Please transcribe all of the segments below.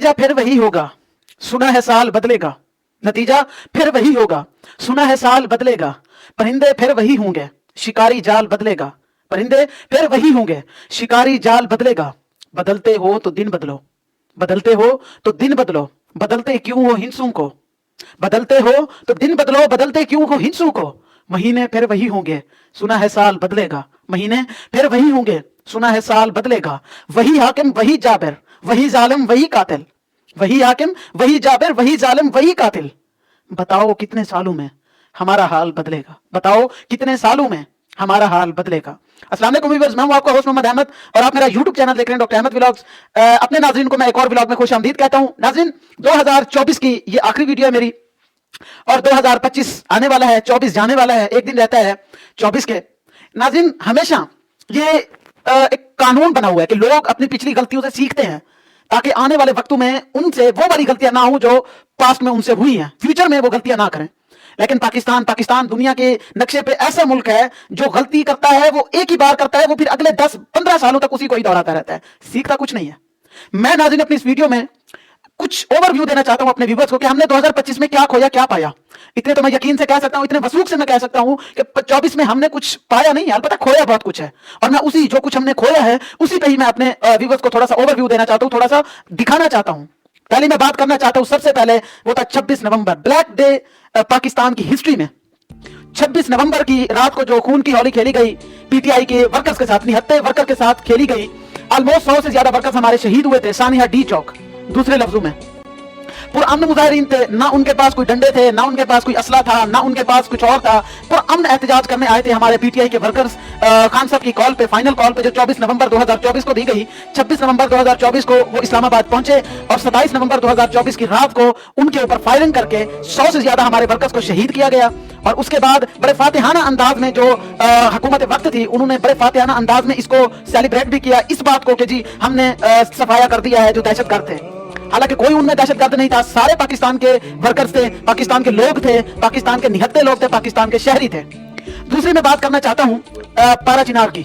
नतीजा फिर वही होगा, सुना है साल बदलेगा। नतीजा फिर वही होगा, सुना है साल बदलेगा। परिंदे फिर वही होंगे, शिकारी जाल बदलेगा। परिंदे फिर वही होंगे, शिकारी जाल बदलेगा। बदलते हो तो दिन बदलो, बदलते हो तो दिन बदलो। बदलते क्यों हो हिंसों को, बदलते हो तो दिन बदलो। बदलते क्यों हो हिंसों को। महीने फिर वही होंगे, सुना है साल बदलेगा। महीने फिर वही होंगे, सुना है साल बदलेगा। वही हाकिम वही जाबिर, वही जालिम वही कातिल। वही हाकिम वही जाबिर, वही जालिम वही कातिल। बताओ कितने सालों में हमारा हाल बदलेगा, बताओ कितने सालों में हमारा हाल बदलेगा। अस्सलाम वालेकुम व्यूअर्स, मैं हूं आपका होस्ट मोहम्मद अहमद और आप मेरा यूट्यूब चैनल देख रहे हैं डॉक्टर अहमद व्लॉग्स। अपने नाज़रीन को मैं एक और व्लॉग में खुश आमदीद कहता हूं। नाज़रीन, 2024 की ये आखिरी वीडियो है मेरी और 2025 आने वाला है, 24 जाने वाला है, एक दिन रहता है 24 के। नाज़रीन, हमेशा ये एक कानून बना हुआ है कि लोग अपनी पिछली गलतियों से सीखते हैं ताकि आने वाले वक्तों में उनसे वो बड़ी गलतियां ना हो जो पास्ट में उनसे हुई हैं, फ्यूचर में वो गलतियां ना करें। लेकिन पाकिस्तान दुनिया के नक्शे पे ऐसा मुल्क है जो गलती करता है वो एक ही बार करता है, वो फिर अगले 10-15 सालों तक उसी को ही दोहराता रहता है, सीखता कुछ नहीं है। मैं नाज़रीन अपनी इस वीडियो में कुछ ओवरव्यू देना चाहता हूं अपने व्यूअर्स को कि हमने 2025 में क्या खोया क्या पाया। इतने तो मैं यकीन से कह सकता हूं, इतने वसूख से मैं कह सकता हूं कि 24 में हमने कुछ पाया नहीं है, अलबत्ता खोया बहुत कुछ है। और मैं उसी जो कुछ हमने खोया है उसी पे ही मैं अपने व्यूअर्स को थोड़ा सा ओवरव्यू देना चाहता हूं, थोड़ा सा दिखाना चाहता हूं। पहले मैं बात करना चाहता हूं, सबसे पहले वो था 26 नवंबर, ब्लैक डे पाकिस्तान की हिस्ट्री में। 26 नवंबर की रात को जो खून की होली खेली गई पीटीआई के वर्कर्स के साथ, निहत्ते वर्कर के साथ खेली गई। ऑलमोस्ट 100 से ज्यादा वर्कर्स हमारे शहीद हुए थे सानिया डी चौक। दूसरे लफ्जों में पुरअमन मुजाहिरीन थे, ना उनके पास कोई डंडे थे, ना उनके पास कोई असला था, ना उनके पास कुछ और था। पुरअमन एहतजाज करने आए थे हमारे पीटीआई के वर्कर्स। खान साहब की कॉल पे, फाइनल कॉल पे जो 24 नवंबर 2024 को दी गई, 26 नवंबर 2024 को वो इस्लामाबाद पहुंचे और 27 नवंबर 2024 की रात को उनके ऊपर फायरिंग करके 100 से ज्यादा हमारे वर्कर्स को शहीद किया गया। और उसके बाद बड़े फातिहाना अंदाज में जो हुकूमत वक्त थी उन्होंने बड़े फातिहाना अंदाज में इसको सेलिब्रेट भी किया, इस बात को कि जी हमने सफाया कर दिया है जो दहशतगर्द थे। हालांकि कोई उनमें दहशतगर्द नहीं था, सारे पाकिस्तान के वर्कर्स थे, पाकिस्तान के लोग थे, पाकिस्तान के निहत्ते लोग थे, पाकिस्तान के शहरी थे। दूसरी मैं बात करना चाहता हूं पारा चिनार की।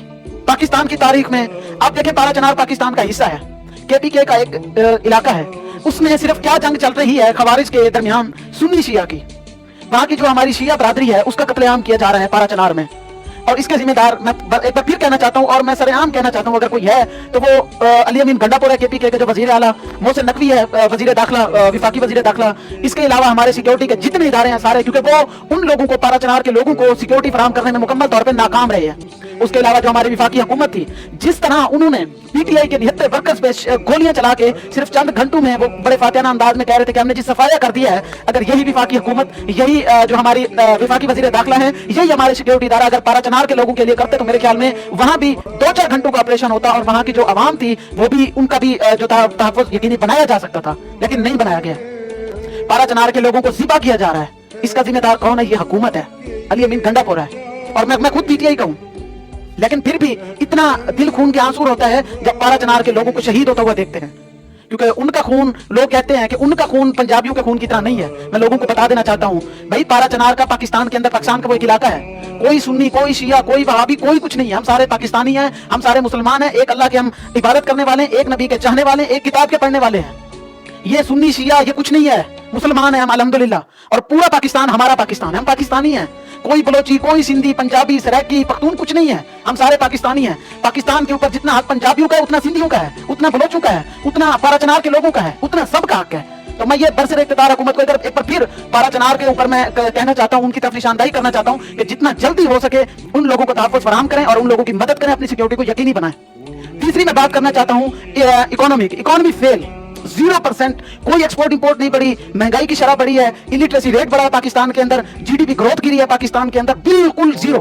पाकिस्तान की तारीख में आप देखें, पारा चिनार पाकिस्तान का हिस्सा है, केपीके का एक इलाका है। उसमें सिर्फ क्या जंग चल रही है खवारिज के दरमियान सुन्नी शिया की। वहां की जो हमारी शिया बरादरी है उसका कत्लेआम किया जा रहा है पारा चिनार में। और इसके जिम्मेदार मैं एक बार फिर कहना चाहता हूं और मैं सरेआम कहना चाहता हूं, अगर कोई है तो वो अली अमीन गंडापुर है, केपीके के जो वजीर आला, मोहसिन नकवी है वजीर दाखिला, विफाकी वजीर दाखिला। इसके अलावा हमारे सिक्योरिटी के जितने इदारे हैं सारे, क्योंकि वो उन लोगों को, पारा चिनार के लोगों को सिक्योरिटी फराहम करने में मुकम्मल तौर पर नाकाम रहे हैं। उसके अलावा जो हमारी विफाकी हुकूमत थी, जिस तरह उन्होंने पीटीआई के निहत्ते वर्कर्स पे गोलियां चला के सिर्फ चंद घंटों में वो बड़े फातिहाना अंदाज में कह रहे थे कि हमने जी सफाया कर दिया है, अगर यही विफाकी हुकूमत, यही जो हमारी विफाकी वजीर दाखिला है, यही हमारे सिक्योरिटी इदारा अगर पारा चिनार के लोगों के लिए करते तो मेरे ख्याल में वहां भी 2-4 घंटों का ऑपरेशन होता और वहां की जो आवाम थी वो भी, उनका भी जो था तहफ़्फ़ुज़ यकीनी बनाया जा सकता था, लेकिन नहीं बनाया गया। पारा चिनार के लोगों को ज़िबा किया जा रहा है। इसका जिम्मेदार कौन है? ये हुकूमत है, अली अमीन गंडापुर है। और मैं खुद पीटीआई का हूं, लेकिन फिर भी इतना दिल खून के आंसू होता है जब पारा चिनार के लोगों को शहीद होता हुआ देखते हैं, क्योंकि उनका खून, लोग कहते हैं कि उनका खून पंजाबियों के खून की तरह नहीं है। मैं लोगों को बता देना चाहता हूं भाई, पारा चिनार का पाकिस्तान के अंदर, पाकिस्तान का वो एक इलाका है, कोई सुन्नी, कोई शिया, कोई वहाबी, कोई कुछ नहीं है। हम सारे पाकिस्तानी हैं, हम सारे मुसलमान हैं, एक अल्लाह के हम इबादत करने वाले हैं, एक नबी के चाहने वाले, एक किताब के पढ़ने वाले हैं। ये सुन्नी शिया ये कुछ नहीं है, मुसलमान है हम अल्हम्दुलिल्लाह। और पूरा पाकिस्तान हमारा पाकिस्तान है, हम पाकिस्तानी हैं। कोई बलोची, कोई सिंधी, पंजाबी, सराइकी, पख्तून कुछ नहीं है, हम सारे पाकिस्तानी हैं। पाकिस्तान के ऊपर जितना हक पंजाबियों का है, उतना सिंधियों का है, उतना बलोचों का है, उतना पारा चिनार के लोगों का है, उतना सबका हक है। तो मैं ये बरसर इख्तियार हुकूमत को एक बार फिर पारा चिनार के ऊपर मैं कहना चाहता हूं, उनकी तरफ निशानदाही करना चाहता हूं कि जितना जल्दी हो सके उन लोगों को तहफ़्फ़ुज़ फराहम करें और उन लोगों की मदद करें, अपनी सिक्योरिटी को यकीनी बनाएं। तीसरी मैं बात करना चाहता हूं इकोनॉमी फेल, 0%, कोई एक्सपोर्ट इंपोर्ट नहीं बढ़ी, महंगाई की शरह बढ़ी है, इलिटरेसी रेट बढ़ा है पाकिस्तान के अंदर, जीडीपी ग्रोथ गिरी है पाकिस्तान के अंदर, बिल्कुल जीरो।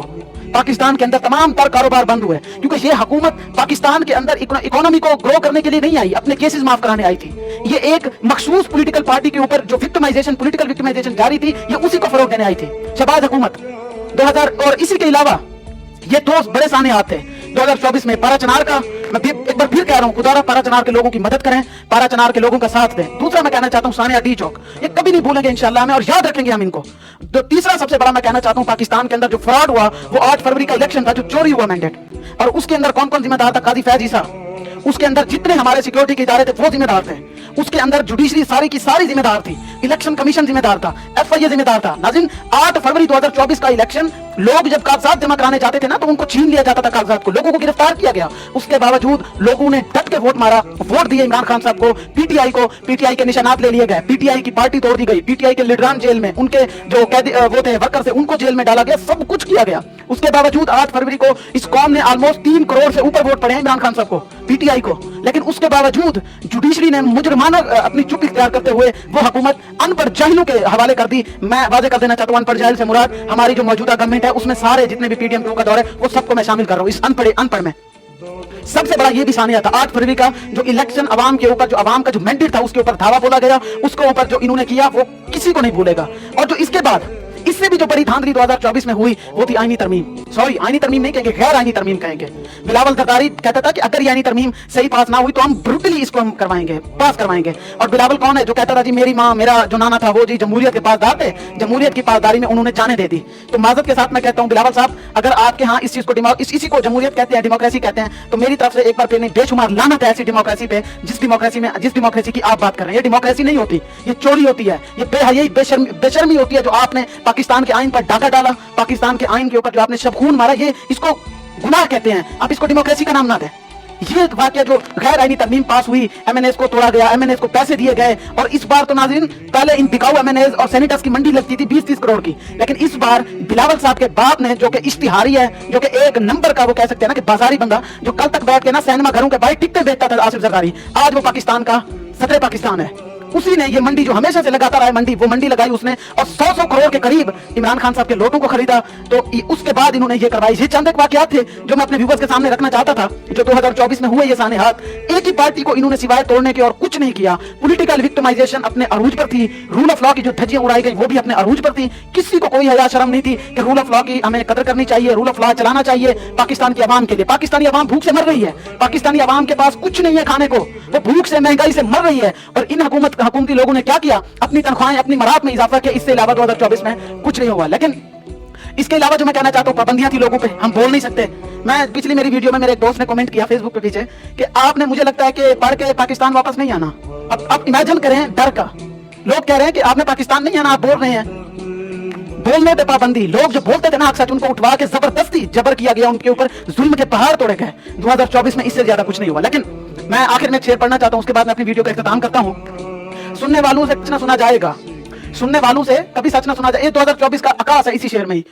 पाकिस्तान के अंदर तमाम तर कारोबार बंद हुए, क्योंकि ये हुकूमत पाकिस्तान के अंदर इकोनॉमी को ग्रो करने के लिए नहीं आई, अपने केसेस माफ कराने आई थी। ये एक मखसूस पॉलिटिकल पार्टी के ऊपर जो पॉलिटिकल विक्टिमाइजेशन जारी थी, ये उसी को फरोग देने आई थी, शहबाज हुकूमत 2000। और इसी के अलावा ये दो बड़े सामने आते हैं 2024 में पारा चिनार का। मैं एक बार फिर कह रहा हूं, खुदा पारा चिनार के लोगों की मदद करें, पारा चिनार के लोगों का साथ दें। दूसरा मैं कहना चाहता हूं सानिया डी चौक, ये कभी नहीं भूलेंगे इंशाल्लाह में, और याद रखेंगे हम इनको। तो तीसरा सबसे बड़ा मैं कहना चाहता हूं, पाकिस्तान के अंदर जो फ्रॉड हुआ, वो 8 फरवरी का इलेक्शन था, जो चोरी हुआ मैंडेट, और उसके अंदर कौन कौन जिम्मेदार था? काजी फैज ईसा, उसके अंदर जितने हमारे सिक्योरिटी के इदारे थे वो जिम्मेदार थे। उसके अंदर जुडिशरी सारी की सारी जिम्मेदार थी, इलेक्शन कमीशन जिम्मेदार था, FIA जिम्मेदार था। नाज़रीन, 8 फरवरी 2024 का इलेक्शन, लोग जब कागजात जमा कराने जाते थे ना तो उनको छीन लिया जाता था कागजात को, लोगों को गिरफ्तार किया गया। उसके बावजूद लोगों ने डट के वोट मारा, वोट दिए इमरान खान साहब को। पीटीआई के निशानात ले लिए गए, पीटीआई की पार्टी तोड़ दी गई, पीटीआई के लीडरान जेल में, उनके जो कैदी वो थे वर्कर थे उनको जेल में डाला गया, सब कुछ किया गया। उसके बावजूद 8 फरवरी को इस कौम ने ऑलमोस्ट 3 करोड़ से ऊपर वोट पड़े हैं इमरान खान साहब को, पीटीआई को। लेकिन उसके बावजूद जुडिशरी ने मुजरिमाना अपनी चुप इख्तियार करते हुए वो हुकूमत अनपढ़ जाहिलों के हवाले कर दी। मैं वाजे कर देना चाहता हूं, अनपढ़ जाहिल से मुराद हमारी जो मौजूदा गवर्नमेंट है उसमें सारे जितने भी पीडीएम का दौर है वो सबको मैं शामिल कर रहा हूं इस अनपढ़ में। सबसे बड़ा ये भी सानिया था 8 फरवरी का, जो इलेक्शन अवाम के ऊपर, जो अवाम का जो मैंडेट था उसके ऊपर धावा बोला गया, उसके ऊपर जो इन्होंने किया वो किसी को नहीं भूलेगा। और जो इसके बाद इससे भी जो बड़ी धांधली 2024 में हुई वो थी आईनी तरमीम। सॉरी, आईनी तरमीम नहीं कहेंगे, गैर आईनी तरमीम कहेंगे। बिलावल जरदारी कहता था कि अगर ये आईनी तरमीम सही पास ना हुई तो हम ब्रूटली इसको हम पास करवाएंगे। और बिलावल कौन है जो कहता था जी मेरी माँ, मेरा जो नाना था वो जी जमहूरियत के पासदार थे, जमहूरियत की पासदारी में उन्होंने जाने दे दी। तो माजरत के साथ मैं कहता हूँ बिलावल साहब, अगर आपके यहाँ इस चीज को इसी को जमहूरियत कहते हैं, डेमोक्रेसी कहते हैं, तो मेरी तरफ से एक बार फिर नहीं बेशुमार लानत है ऐसी डेमोक्रेसी पे जिस डेमोक्रेसी की आप बात कर रहे हैं। ये डेमोक्रेसी नहीं होती, ये चोरी होती है, ये बेहयाई बेशर्मी होती है जो आपने पाकिस्तान के आइन पर डाका डाला, पाकिस्तान के आइन के ऊपर जो आपने सब खून मारा, ये इसको गुनाह कहते हैं। आप इसको डेमोक्रेसी का नाम ना दें। ये वाकया जो गैर आईनी तरमीम पास हुई, एमएनएस को तोड़ा गया, एमएनएस को पैसे दिए गए, और इस बार तो नाज़रीन पहले इन बिकाऊ एमएनएस और सेनेटर्स की मंडी लगती थी 20-30 करोड़ की, लेकिन इस बार बिलावल साहब के बाप ने, जो कि इश्तिहारी है, जो कि एक नंबर का वो कह सकते हैं ना कि बाजारी बंदा, जो कल तक बैठ के ना सिनेमा घरों के बाहर टिकटें बेचता था आसिफ जरदारी, आज वो पाकिस्तान का सदर पाकिस्तान है। उसी ने ये मंडी जो हमेशा से लगाता रहा है मंडी, वो मंडी लगाई उसने, और 100 करोड़ के करीब इमरान खान साहब के लोगों को खरीदा। तो उसके बाद इन्होंने ये करवाई। ये चंद एक वाकयात थे जो मैं अपने व्यूअर्स के सामने रखना चाहता था, जो 2024 में हुए ये साने हाथ। एक ही पार्टी को इन्होंने सिवाय तोड़ने के और कुछ नहीं किया। पॉलिटिकल विक्टिमाइजेशन अपने अरूज पर थी, रूल ऑफ लॉ की जो धज्जियां उड़ाई गई वो भी अपने अरूज पर थी। किसी को कोई हया शर्म नहीं थी कि रूल ऑफ लॉ की हमें कदर करनी चाहिए, रूल ऑफ लॉ चलाना चाहिए पाकिस्तान की आवाम के लिए। पाकिस्तानी आवाम भूख से मर रही है, पाकिस्तानी आवाम के पास कुछ नहीं है खाने को, वो भूख से, महंगाई से मर रही है। और इन हुकूमती लोगों ने क्या किया, अपनी तनख्वाहें, अपनी मराहत में इजाफा किया। इससे अलावा 2024 में कुछ नहीं हुआ। लेकिन इसके अलावा जो मैं कहना चाहता हूं, पाबंदियां थी लोगों पे, हम बोल नहीं सकते। मैं पिछली मेरी वीडियो में मेरे एक दोस्त ने कमेंट किया फेसबुक पे पीछे कि आपने, मुझे लगता है कि पढ़ के पाकिस्तान वापस नहीं आना। अब इमेजिन करें डर का, लोग कह रहे हैं कि आपने पाकिस्तान नहीं आना, आप बोल रहे हैं। बोलने पे पाबंदी, लोग जो बोलते थे ना सच, उनको उठवा के जबरदस्ती जबर किया गया, उनके ऊपर जुल्म के पहाड़ तोड़े गए। 2024 में इससे ज्यादा कुछ नहीं हुआ। लेकिन मैं आखिर में शेर पढ़ना चाहता हूं, उसके बाद मैं अपनी वीडियो का इख्तिताम करता हूं। सुनने वालों से सच न सुना जाएगा, सुनने वालों से कभी सच न सुना जाएगा। 2024 का आकाश है इसी शेर में ही।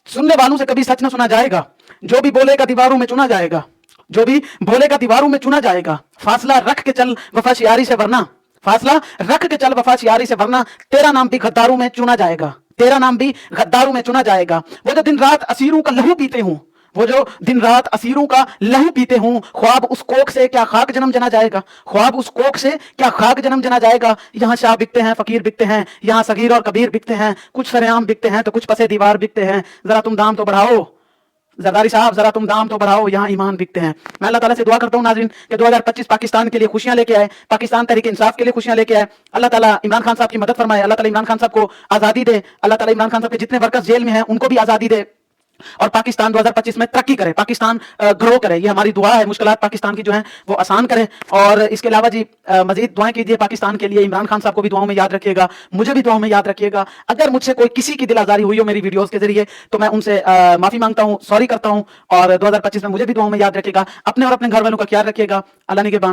सुनने वालों से कभी सच न सुना जाएगा, जो भी बोलेगा दीवारों में चुना जाएगा, जो भी बोलेगा दीवारों में चुना जाएगा। फासला रख के चल वफा शियारी से, वरना फासला रख के चल वफा शियारी से, वरना तेरा नाम भी गद्दारों में चुना जाएगा, तेरा नाम भी गद्दारों में चुना जाएगा। वो जो दिन रात असीरों का लहू पीते हूं, वो जो दिन रात असीरों का लहू पीते हूं, ख्वाब उस कोख से क्या खाक जन्म जना जाएगा, ख्वाब उस कोख से क्या खाक जन्म जना जाएगा। यहाँ शाह बिकते हैं, फकीर बिकते हैं, यहाँ सगीर और कबीर बिकते हैं, कुछ सरेआम बिकते हैं तो कुछ पसे दीवार बिकते हैं। जरा तुम दाम तो बढ़ाओ जरदारी साहब, जरा तुम दाम तो बढ़ाओ, यहाँ ईमान बिकते हैं। मैं अल्लाह ताला से दुआ करता हूँ नाज़रीन कि 2025 पाकिस्तान के लिए खुशियां लेके आए, पाकिस्तान तहरीक इंसाफ के लिए खुशियां लेके आए। अल्लाह ताला इमरान खान साहब की मदद फरमाए, अल्लाह ताला इमरान खान साहब को आज़ादी दे, अल्लाह ताला इमरान खान साहब के जितने वर्कर्स जेल में हैं उनको भी आज़ादी दे, और पाकिस्तान 2025 में तरक्की करे, पाकिस्तान ग्रो करे। ये हमारी दुआ है। मुश्किलात पाकिस्तान की जो है वो आसान करे। और इसके अलावा जी मजीद दुआएं कीजिए पाकिस्तान के लिए। इमरान खान साहब को भी दुआओं में याद रखिएगा, मुझे भी दुआओं में याद रखिएगा। अगर मुझसे कोई किसी की दिल आजारी हुई हो मेरी वीडियोस के जरिए तो मैं उनसे माफी मांगता हूँ, सॉरी करता हूँ। और 2025 में मुझे भी दुआओं में याद रखिएगा। अपने और अपने घर वालों का ख्याल रखिएगा। अल्लाह निगहबान।